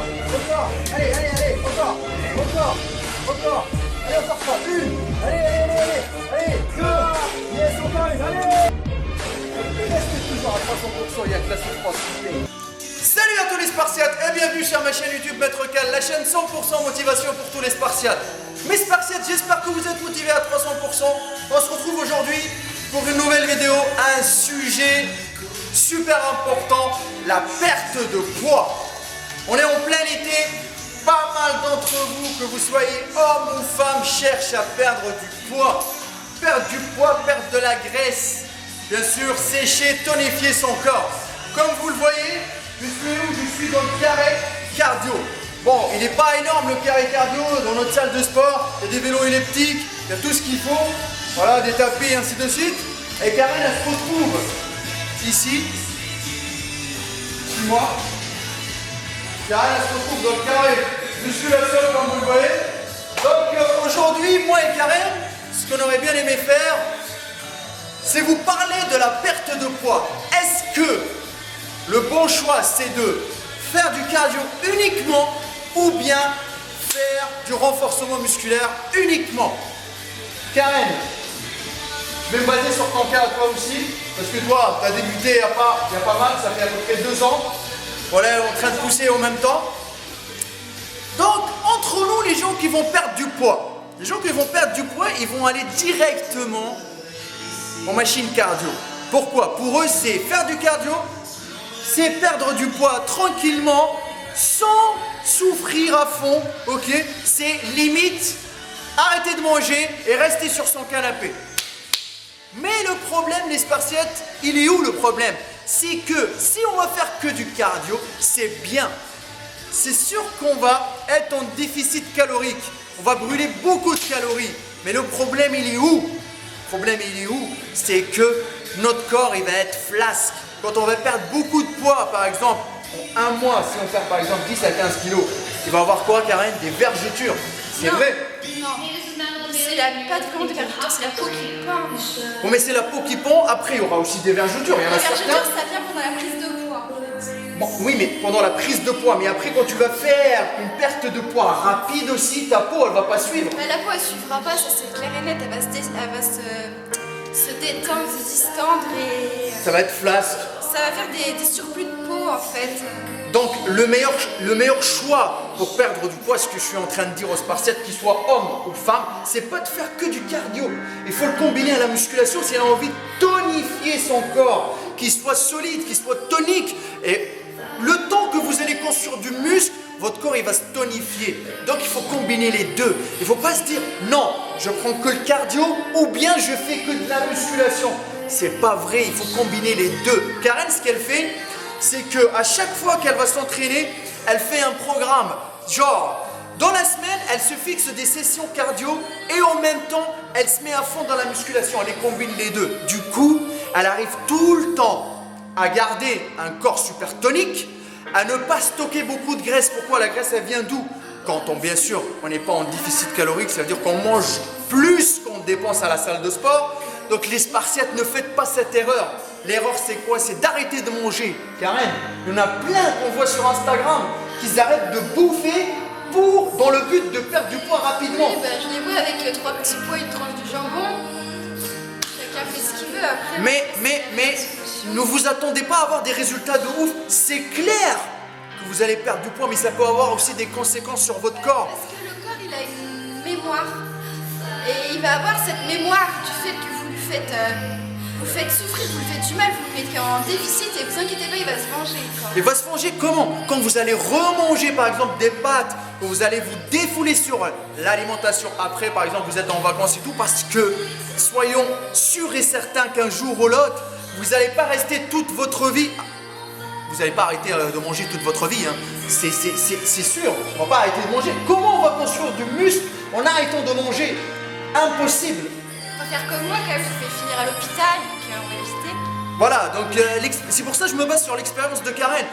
encore. Allez, allez, allez, encore. Encore. Allez, encore pas. Une. Allez, deux. Yes, encore une. Allez. Restez toujours à 300%, il y a que la souffrance qui paye. Salut à tous les Spartiates et bienvenue sur ma chaîne YouTube Maître Cal, la chaîne 100% motivation pour tous les Spartiates. Mes Spartiates, j'espère que vous êtes motivés à 300%. On se retrouve aujourd'hui pour une nouvelle vidéo, un sujet super important, la perte de poids. On est en plein été, pas mal d'entre vous, que vous soyez homme ou femme, cherchent à perdre du poids. Perdre du poids, perdre de la graisse, bien sûr, sécher, tonifier son corps. Comme vous le voyez, je suis où? Je suis dans le carré cardio. Bon, il n'est pas énorme le carré cardio dans notre salle de sport. Il y a des vélos elliptiques, il y a tout ce qu'il faut. Voilà, des tapis et ainsi de suite. Et Karen, elle se retrouve ici. Suis-moi. Karen, elle se retrouve dans le carré. Je suis la seule, comme vous le voyez. Donc aujourd'hui, moi et Karen, ce qu'on aurait bien aimé faire, c'est vous parler de la perte de poids. Est-ce que le bon choix, c'est de faire du cardio uniquement ou bien faire du renforcement musculaire uniquement? Karen, je vais me baser sur ton cas, toi aussi, parce que toi, tu as débuté il y a pas mal, ça fait à peu près 2 ans. Voilà, en train de pousser en même temps. Donc, entre nous, les gens qui vont perdre du poids, les gens qui vont perdre du poids, ils vont aller directement en machine cardio. Pourquoi? Pour eux, c'est faire du cardio, c'est perdre du poids tranquillement, sans souffrir à fond, ok? C'est limite arrêter de manger et rester sur son canapé. Mais le problème, les Spartiates, il est où le problème? C'est que si on va faire que du cardio, c'est bien. C'est sûr qu'on va être en déficit calorique. On va brûler beaucoup de calories. Mais le problème, il est où? Le problème, il est où? C'est que notre corps, il va être flasque. Quand on va perdre beaucoup de poids, par exemple, en un mois, si on perd par exemple 10 à 15 kilos, il va avoir quoi, Karen? Des vergetures. C'est vrai? Non, c'est pas vraiment des vergetures, c'est la peau qui pend. Bon, mais c'est la peau qui pend. Après, il y aura aussi des vergetures. Il y en a Les certains. vergetures, ça vient pendant la prise de poids. Bon, oui, mais pendant la prise de poids. Mais après, quand tu vas faire une perte de poids rapide aussi, ta peau, elle va pas suivre. Mais la peau, elle suivra pas, ça c'est clair et net. Elle va se détendre, se distendre et Ça va être flasque. ça va faire des surplus de peau en fait. Donc, le meilleur choix pour perdre du poids, ce que je suis en train de dire aux Spartiates, qu'ils soient hommes ou femmes, c'est pas de faire que du cardio. Il faut le combiner à la musculation si elle a envie de tonifier son corps, qu'il soit solide, qu'il soit tonique. Et le temps que vous allez construire du muscle, votre corps il va se tonifier. Donc il faut combiner les deux. Il ne faut pas se dire non, je prends que le cardio ou bien je fais que de la musculation. C'est pas vrai, il faut combiner les deux. Karen, ce qu'elle fait, c'est qu'à chaque fois qu'elle va s'entraîner, elle fait un programme. Genre, dans la semaine, elle se fixe des sessions cardio et en même temps, elle se met à fond dans la musculation. Elle les combine les deux. Du coup, elle arrive tout le temps à garder un corps super tonique, à ne pas stocker beaucoup de graisse. Pourquoi? La graisse, elle vient d'où? Quand bien sûr, on n'est pas en déficit calorique, ça veut dire qu'on mange plus qu'on dépense à la salle de sport. Donc les Spartiates, ne faites pas cette erreur. L'erreur, c'est quoi? C'est d'arrêter de manger. Karen, il y en a plein qu'on voit sur Instagram qui arrêtent de bouffer dans le but de perdre du poids rapidement. Oui, je les vois avec 3 petits pois, une tranche de jambon. Chacun fait ce qu'il veut après. Mais ne vous attendez pas à avoir des résultats de ouf. C'est clair que vous allez perdre du poids, mais ça peut avoir aussi des conséquences sur votre corps. Parce que le corps, il a une mémoire. Et il va avoir cette mémoire du fait que vous lui faites souffrir, vous lui faites du mal, vous le mettez en déficit et vous inquiétez pas, il va se venger. Il va se venger comment? Quand vous allez remanger par exemple des pâtes, quand vous allez vous défouler sur l'alimentation après, par exemple vous êtes en vacances et tout, parce que soyons sûrs et certains qu'un jour ou l'autre, vous n'allez pas rester toute votre vie. Vous n'allez pas arrêter de manger toute votre vie, hein. C'est sûr, on ne va pas arrêter de manger. Comment on va construire du muscle en arrêtant de manger? Impossible. On va faire comme moi quand même, je vais finir à l'hôpital, donc on va éviter. Voilà, donc c'est pour ça que je me base sur l'expérience de Karen.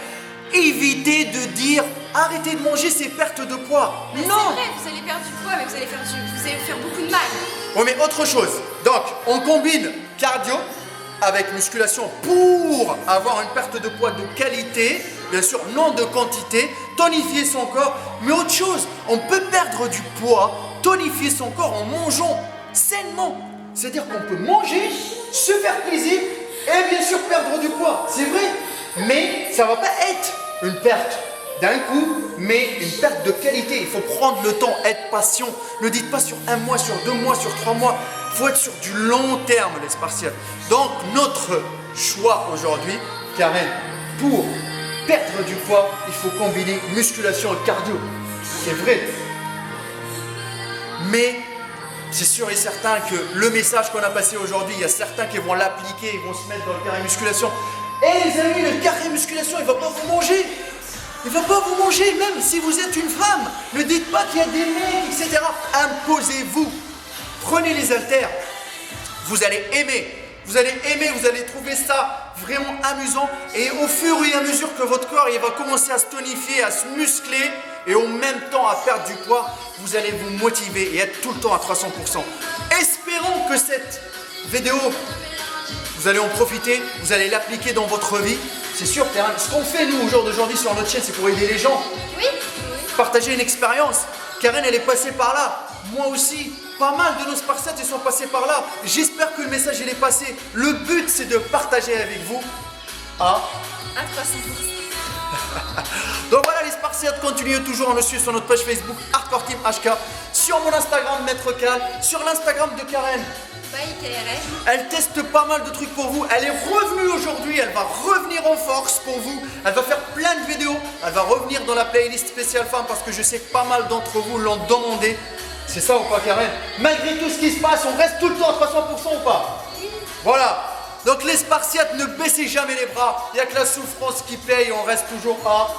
Évitez de dire arrêtez de manger, c'est perte de poids. Mais non. c'est vrai, vous allez perdre du poids, mais vous allez faire beaucoup de mal. Oui, mais autre chose. Donc, on combine cardio avec musculation pour avoir une perte de poids de qualité. bien sûr non de quantité, tonifier son corps, mais autre chose, on peut perdre du poids, tonifier son corps en mangeant sainement. C'est-à-dire qu'on peut manger, se faire plaisir et bien sûr perdre du poids, c'est vrai. Mais ça ne va pas être une perte d'un coup, mais une perte de qualité. Il faut prendre le temps, être patient. Ne dites pas sur 1 mois, sur 2 mois, sur 3 mois. Il faut être sur du long terme, les Spartiates. Donc, notre choix aujourd'hui, Karen, pour perdre du poids, il faut combiner musculation et cardio. C'est vrai. Mais c'est sûr et certain que le message qu'on a passé aujourd'hui, il y a certains qui vont l'appliquer, ils vont se mettre dans le carré musculation. Et les amis, le carré musculation, il ne va pas vous manger. Il ne va pas vous manger, même si vous êtes une femme. Ne dites pas qu'il y a des mecs, etc. Imposez-vous. Prenez les haltères. Vous allez aimer. Vous allez aimer, vous allez trouver ça vraiment amusant. Et au fur et à mesure que votre corps il va commencer à se tonifier, à se muscler, et en même temps à perdre du poids, vous allez vous motiver et être tout le temps à 300%. Espérons que cette vidéo, vous allez en profiter, vous allez l'appliquer dans votre vie. C'est sûr, Karen, ce qu'on fait nous au jour d'aujourd'hui sur notre chaîne, c'est pour aider les gens. Oui. Partager une expérience. Karen, elle est passée par là. Moi aussi. Pas mal de nos Spartiates, ils sont passés par là. J'espère que le message, il est passé. Le but, c'est de partager avec vous à 300%. Donc voilà, les Spartiates, continuez toujours à nous suivre sur notre page Facebook Hardcore Team HK, sur mon Instagram Maître Cal, sur l'Instagram de Karen. Elle teste pas mal de trucs pour vous. Elle est revenue aujourd'hui, elle va revenir en force pour vous. Elle va faire plein de vidéos. Elle va revenir dans la playlist spéciale femme parce que je sais que pas mal d'entre vous l'ont demandé. C'est ça ou pas, Karen? Malgré tout ce qui se passe, on reste tout le temps à 300% ou pas? Voilà. Donc les Spartiates, ne baissez jamais les bras. Il n'y a que la souffrance qui paye, on reste toujours à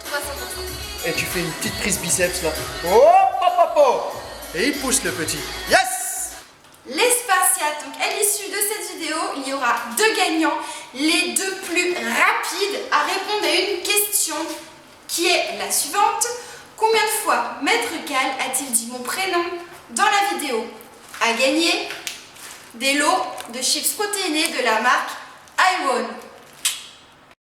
300%. Et tu fais une petite prise biceps là. Oh, papa, papa. Et il pousse le petit. Yes! Les Spartiates, donc à l'issue de cette vidéo, il y aura 2 gagnants, les 2 plus rapides à répondre à une question qui est la suivante. Combien de fois Maître Cal a-t-il dit mon prénom dans la vidéo? À gagner des lots de chips protéinés de la marque iWon.